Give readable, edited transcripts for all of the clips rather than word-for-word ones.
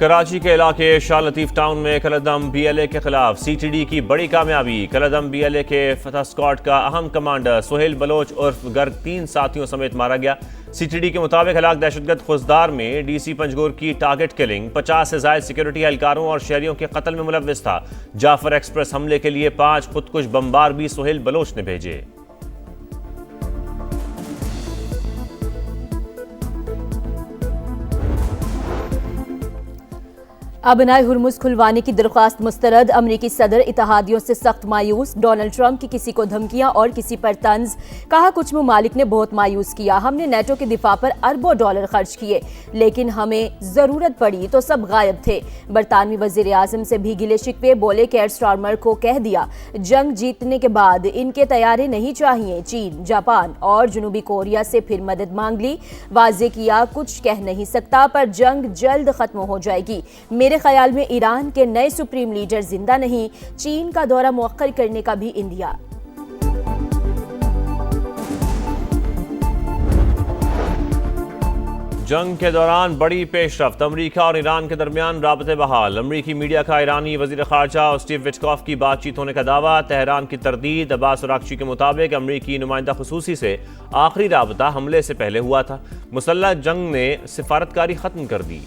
कराची के इलाके शाह लतीफ टाउन में कलअदम BLA के खिलाफ CTD की बड़ी कामयाबी। कलअदम BLA के फतह स्क्वाड का अहम कमांडर सुहेल बलोच उर्फ गर्ग 3 साथियों समेत मारा गया। CTD के मुताबिक हलाक दहशतगर्द खुजदार में DC पंजगोर की टारगेट किलिंग, 50 से ज्यादा सिक्योरिटी एहलकारों और शहरियों के कत्ल में मुलव्विस था। जाफर एक्सप्रेस हमले के लिए 5 खुदकुश बमबार भी सुहेल बलोच ने भेजे। अब नए हुर्मुज खुलवाने की दरख्वास्त मुस्तरद। अमरीकी सदर इत्तेहादियों से सख्त मायूस। डोनाल्ड ट्रंप की किसी को धमकियां और किसी पर तंज। कहा कुछ ममालिक ने बहुत मायूस किया। हमने नेटो के दिफा पर अरबों डॉलर खर्च किए, लेकिन हमें जरूरत पड़ी तो सब गायब थे। बरतानवी वजीर आजम से भी गिले शिकवे। बोले केयर स्टार्मर को कह दिया जंग जीतने के बाद इनके तैयारे नहीं चाहिए। चीन, जापान और जनूबी कोरिया से फिर मदद मांग ली। वाजे किया कुछ कह नहीं सकता, पर जंग जल्द खत्म हो जाएगी। मेरे ख्याल में ईरान के नए सुप्रीम लीडर जिंदा नहीं। चीन का दौरा मुअक्कर करने का भी इंदिया। जंग के दौरान बड़ी पेशरफ्त। अमरीका और ईरान के दरमियान राबते बहाल। अमरीकी मीडिया का ईरानी वजीर खारजा और स्टीव विटकॉफ की बातचीत होने का दावा। तेहरान की तरदीद। अब्बास अरागची के मुताबिक अमरीकी नुमाइंदा खुसूसी से आखिरी राबता हमले से पहले हुआ था। मुसल्लह जंग ने सिफारतकारी खत्म कर दी।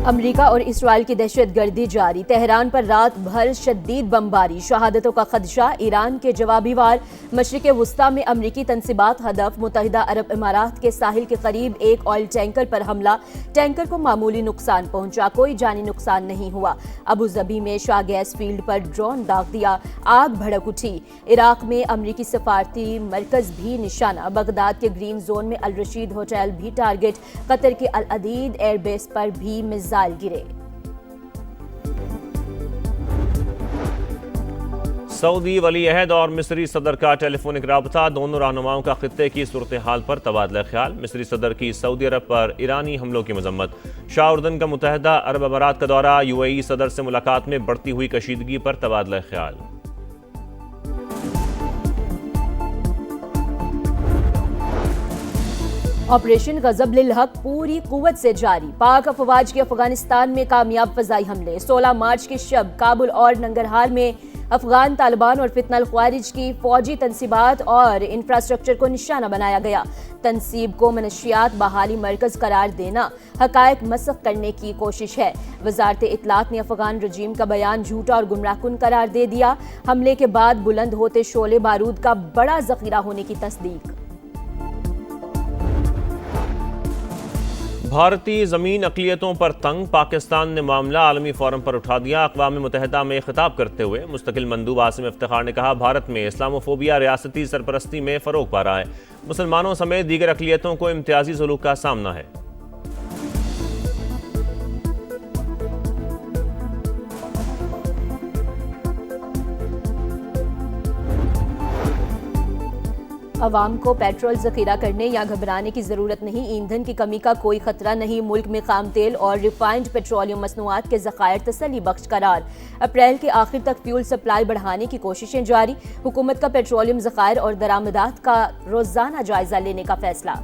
अमरीका और इसराइल की दहशतगर्दी जारी। तेहरान पर रात भर शदीद बमबारी। शहादतों का खदशा। ईरान के जवाबी वार। मशरिक़ वुस्ता में अमरीकी तनसीबात हदफ। मुत्तहिदा अरब इमारात के साहिल के करीब एक ऑयल टैंकर पर हमला। टैंकर को मामूली नुकसान पहुंचा, कोई जानी नुकसान नहीं हुआ। अबू ज़बी में शाह गैस फील्ड पर ड्रोन दाग दिया, आग भड़क उठी। इराक में अमरीकी सफारती मरकज भी निशाना। बगदाद के ग्रीन जोन में अल रशीद होटल भी टारगेट। कतर के अल अदीद एयरबेस पर भी गिरे। सऊदी वली अहद और मिस्री सदर का टेलीफोनिक राबता। दोनों रहनुमाओं का खित्ते की सूरत हाल पर तबादला ख्याल। मिस्री सदर की सऊदी अरब पर ईरानी हमलों की मजम्मत। शाह उर्दन का मुत्तहिदा अरब अमारात का दौरा। UAE सदर से मुलाकात में बढ़ती हुई कशीदगी पर तबादला ख्याल। ऑपरेशन गजब लिल हक पूरी कुव्वत से जारी। पाक अफवाज के अफगानिस्तान में कामयाब फजाई हमले। 16 मार्च की शब काबुल और नंगरहार में अफगान तालिबान और फितनल ख्वारिज की फौजी तनसीबात और इंफ्रास्ट्रक्चर को निशाना बनाया गया। तनसीब को मनशियात बहाली मरकज करार देना हकायक मसख करने की कोशिश है। वजारत इत्तलात ने अफगान रजीम का बयान झूठा और गुमराहकुन करार दे दिया। हमले के बाद बुलंद होते शोले बारूद का बड़ा जखीरा होने की तस्दीक। भारतीय ज़मीन अक़लियतों पर तंग। पाकिस्तान ने मामला आलमी फोरम पर उठा दिया। अक़वाम मुत्तहिदा में खिताब करते हुए मुस्तकिल मंदूब आसिम इफ्तिखार ने कहा भारत में इस्लामोफोबिया रियासती सरपरस्ती में फ़रोग पा रहा है। मुसलमानों समेत दीगर अक़लियतों को इम्तियाजी सलूक का सामना है। अवाम को पेट्रोल जखीरा करने या घबराने की जरूरत नहीं। ईंधन की कमी का कोई खतरा नहीं। मुल्क में खाम तेल और रिफाइंड पेट्रोलियम मसनूआत के ज़खायर तसल्ली बख्श करार। अप्रैल के आखिर तक फ्यूल सप्लाई बढ़ाने की कोशिशें जारी। हुकूमत का पेट्रोलियम ज़खायर और दरामदात का रोजाना जायजा लेने का फैसला।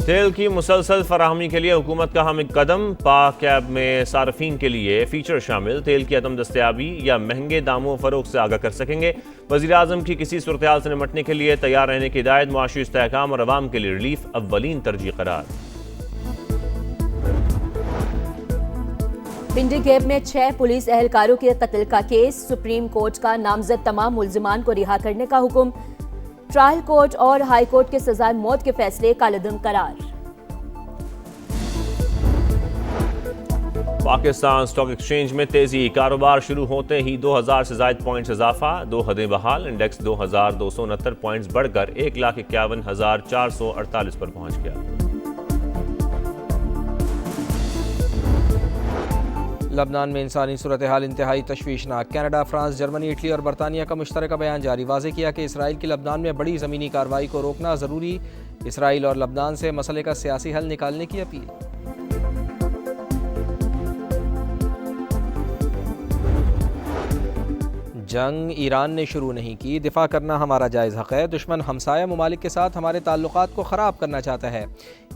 तेल की मुसलसल फराहमी के लिए हुकूमत का अहम कदम। पाक कैब में सार्फिन के लिए फीचर शामिल। तेल की अदम दस्तयाबी या महंगे दामों फरोख से आगाह कर सकेंगे। वज़ीर आज़म की किसी सूरत हाल से निपटने के लिए तैयार रहने की हिदायत। मुआशी इस्तेहकाम और अवाम के लिए रिलीफ अव्वलीन तरजीह करार। पिंडी गैप में 6 पुलिस एहलकारों के कत्ल का केस। सुप्रीम कोर्ट का नामजद तमाम मुल्जिमान को रिहा करने का हुक्म। ट्रायल कोर्ट और हाई कोर्ट के सजाए मौत के फैसले कालदम करार। पाकिस्तान स्टॉक एक्सचेंज में तेजी। कारोबार शुरू होते ही 2000 से ज्यादा पॉइंट्स इजाफा। 2 हदें बहाल। इंडेक्स 2269 पॉइंट्स बढ़कर 1,51,448 पर पहुंच गया। लबनान में इंसानी सूरत हाल इंतहाई तशवीशनाक। कनाडा, फ्रांस, जर्मनी, इटली और बरतानिया का मुश्तरका बयान जारी। वाज़ेह किया कि इसराइल की लबनान में बड़ी ज़मीनी कार्रवाई को रोकना ज़रूरी। इसराइल और लबनान से मसले का सियासी हल निकालने की अपील। जंग ईरान ने शुरू नहीं की, दिफा करना हमारा जायज़ हक़ है। दुश्मन हमसाया ममालिक के साथ हमारे ताल्लुकात को ख़राब करना चाहता है।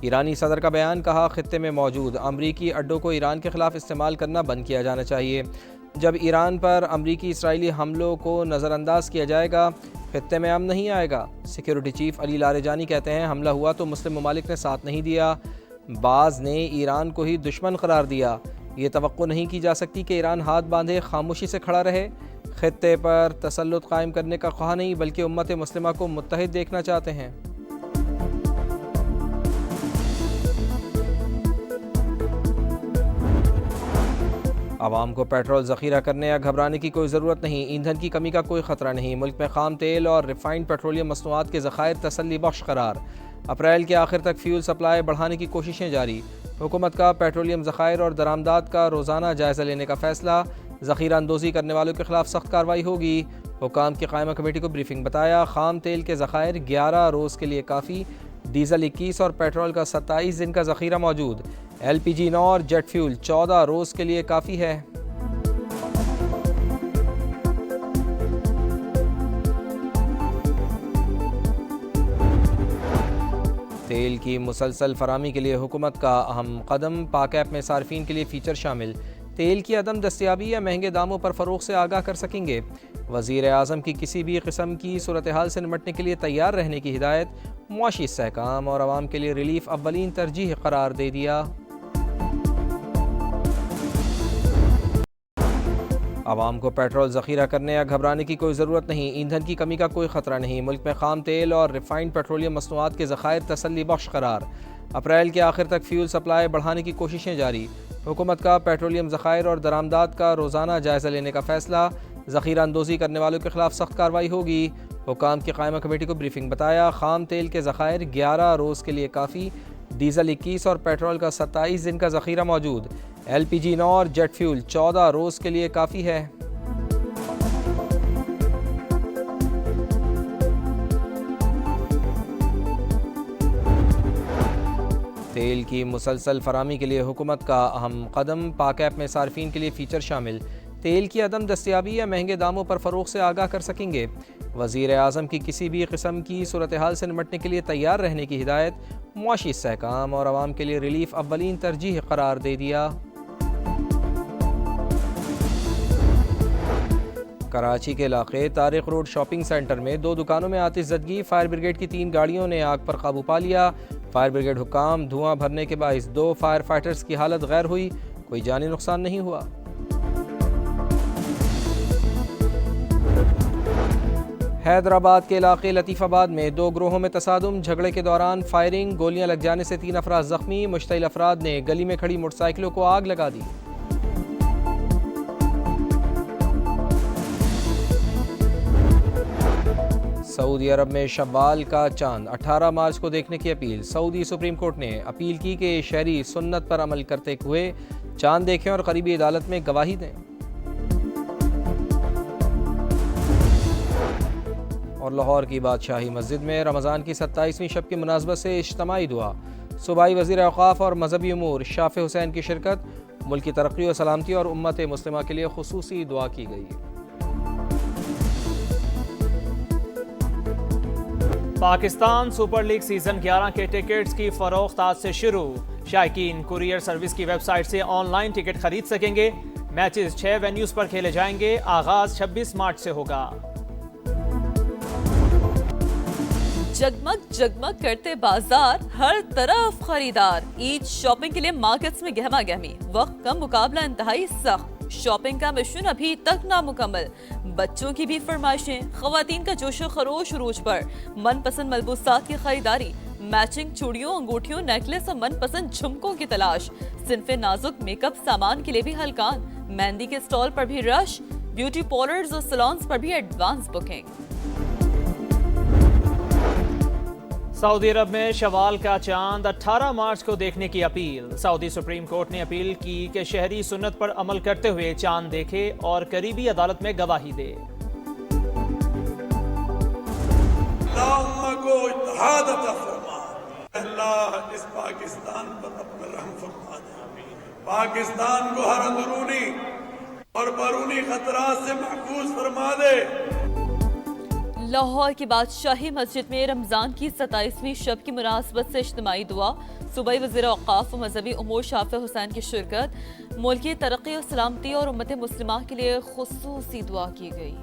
ईरानी सदर का बयान, कहा खित्ते में मौजूद अमरीकी अड्डों को ईरान के ख़िलाफ़ इस्तेमाल करना बंद किया जाना चाहिए। जब ईरान पर अमरीकी इसराइली हमलों को नज़रअंदाज किया जाएगा, खित्ते में अमन नहीं आएगा। सिक्योरिटी चीफ अली लारेजानी कहते हैं, हमला हुआ तो मुस्लिम ममालिक ने साथ नहीं दिया, बाज़ ने ईरान को ही दुश्मन करार दिया। ये तवक्को नहीं की जा सकती कि ईरान हाथ बांधे खामोशी से खड़ा रहे। खित्ते पर तसल्लुत कायम करने का ख्वाह नहीं, बल्कि उम्मत मुस्लिमा को मुत्तहिद देखना चाहते हैं। आवाम को पेट्रोल ज़ख़ीरा करने या घबराने की कोई ज़रूरत नहीं। ईंधन की कमी का कोई ख़तरा नहीं। मुल्क में ख़ाम तेल और रिफाइंड पेट्रोलियम मसनूआत के ज़खायर तसल्ली बख्श करार। अप्रैल के आखिर तक फ्यूल सप्लाई बढ़ाने की कोशिशें जारी। हुकूमत का पेट्रोलियम ज़खायर और दरामदात का रोज़ाना जायज़ा लेने का फ़ैसला। ज़ख़ीरा अंदोज़ी करने वालों के ख़िलाफ़ सख्त कार्रवाई होगी। हुकाम की कायमा कमेटी को ब्रीफिंग, बताया ख़ाम तेल के ज़खायर 11 रोज़ के लिए काफ़ी, डीज़ल 21 और पेट्रोल का 27 दिन का ज़ख़ीरा मौजूद। LPG 9 और जेट फ्यूल 14 रोज़ के लिए काफ़ी है। तेल की मुसलसल फरामी के लिए हुकूमत का अहम कदम। पाक ऐप में सार्फिन के लिए फ़ीचर शामिल। तेल की अदम दस्तयाबी या महंगे दामों पर फ़रोग़ से आगाह कर सकेंगे। वज़ीर आज़म की किसी भी किस्म की सूरत हाल से निपटने के लिए तैयार रहने की हिदायत। मुआशी इस्तेहकाम और आवाम के लिए रिलीफ अव्वलीन तरजीह करार दे दिया। आवाम को पेट्रोल ज़ख़ीरा करने या घबराने की कोई ज़रूरत नहीं। ईंधन की कमी का कोई ख़तरा नहीं। मुल्क में ख़ाम तेल और रिफाइंड पेट्रोलियम मसनूआत के ज़खायर तसल्ली बख्श करार। अप्रैल के आखिर तक फ्यूल सप्लाई बढ़ाने की कोशिशें जारी। हुकूमत का पेट्रोलियम ज़खायर और दरामदात का रोज़ाना जायज़ा लेने का फ़ैसला। ज़ख़ीरा अंदोज़ी करने वालों के ख़िलाफ़ सख्त कार्रवाई होगी। हुकाम की कायमा कमेटी को ब्रीफिंग, बताया ख़ाम तेल के ज़खायर 11 रोज़ के लिए काफ़ी, डीज़ल 21 और पेट्रोल का 27 दिन का ज़ख़ीरा मौजूद। LPG 9 और जेट फ्यूल 14 रोज़ के लिए काफ़ी है। तेल की मुसलसल फरामी के लिए हुकूमत का अहम कदम। पाक ऐप में सार्फिन के लिए फ़ीचर शामिल। तेल की अदम दस्तयाबी या महंगे दामों पर फ़रोग़ से आगाह कर सकेंगे। वज़ीर आज़म की किसी भी किस्म की सूरत हाल से निपटने के लिए तैयार रहने की हिदायत। मुआशी इस्तेहकाम और आवाम के लिए रिलीफ अव्वलीन तरजीह करार दे दिया। कराची के इलाके तारिक रोड शॉपिंग सेंटर में 2 दुकानों में आतिशज़दगी। फायर ब्रिगेड की 3 गाड़ियों ने आग पर काबू पा लिया। फायर ब्रिगेड हुक्काम, धुआं भरने के बाइस 2 फायर फाइटर्स की हालत गैर हुई, कोई जानी नुकसान नहीं हुआ। हैदराबाद के इलाके लतीफ़ाबाद में 2 ग्रोहों में तसादुम। झगड़े के दौरान फायरिंग, गोलियां लग जाने से 3 अफराद ज़ख्मी। मुश्तइल अफराद ने गली में खड़ी मोटरसाइकिलों को आग लगा दी। सऊदी अरब में शव्वाल का चांद 18 मार्च को देखने की अपील। सऊदी सुप्रीम कोर्ट ने अपील की कि शहरी सुन्नत पर अमल करते हुए चांद देखें और करीबी अदालत में गवाही दें। और लाहौर की बादशाही मस्जिद में रमज़ान की 27वीं शब की मुनासबत से इज्तिमाई दुआ। सूबाई वज़ीर औक़ाफ़ और मजहबी उमूर शाफ़े हुसैन की शिरकत। मुल्क की तरक्की और सलामती और उम्मत मुस्लिमा के लिए खुसूसी दुआ की गई। पाकिस्तान सुपर लीग सीजन 11 के टिकट्स की फरोख्त आज से शुरू। शायकीन कुरियर सर्विस की वेबसाइट से ऑनलाइन टिकट खरीद सकेंगे। मैचेस 6 वेन्यूज पर खेले जाएंगे। आगाज 26 मार्च से होगा। जगमग जगमग करते बाजार, हर तरफ खरीदार। ईद शॉपिंग के लिए मार्केट्स में गहमा गहमी, वक्त का मुकाबला इंतहाई सख्त। शॉपिंग का मिशन अभी तक नामुकम्मल। बच्चों की भी फरमाइशें, खवातीन का जोशो खरोश रूज पर। मनपसंद मलबूसात की खरीदारी, मैचिंग चूड़ियों, अंगूठियों, नेकलेस और मनपसंद झुमकों की तलाश। सिन्फे नाजुक मेकअप सामान के लिए भी हलकान। मेहंदी के स्टॉल पर भी रश। ब्यूटी पार्लर्स और सैलून्स पर भी एडवांस बुकिंग। सऊदी अरब में शवाल का चांद 18 मार्च को देखने की अपील। सऊदी सुप्रीम कोर्ट ने अपील की कि शहरी सुन्नत पर अमल करते हुए चांद देखे और करीबी अदालत में गवाही दे। अल्लाह इस पाकिस्तान पर अपना रहम फरमा दे। पाकिस्तान को हर अंदरूनी और बैरूनी खतरात से महफूज फरमा दे। लाहौर की बादशाही मस्जिद में रमज़ान की 27वीं शब की मुनासबत से इज्तिमाई दुआ। सूबाई वज़ीर औक़ाफ़ व मज़हबी उमूर शाफ़िर हुसैन की शिरकत। मुल्क की तरक्की और सलामती और उम्मत मुस्लिमा के लिए खुसूसी दुआ की गई।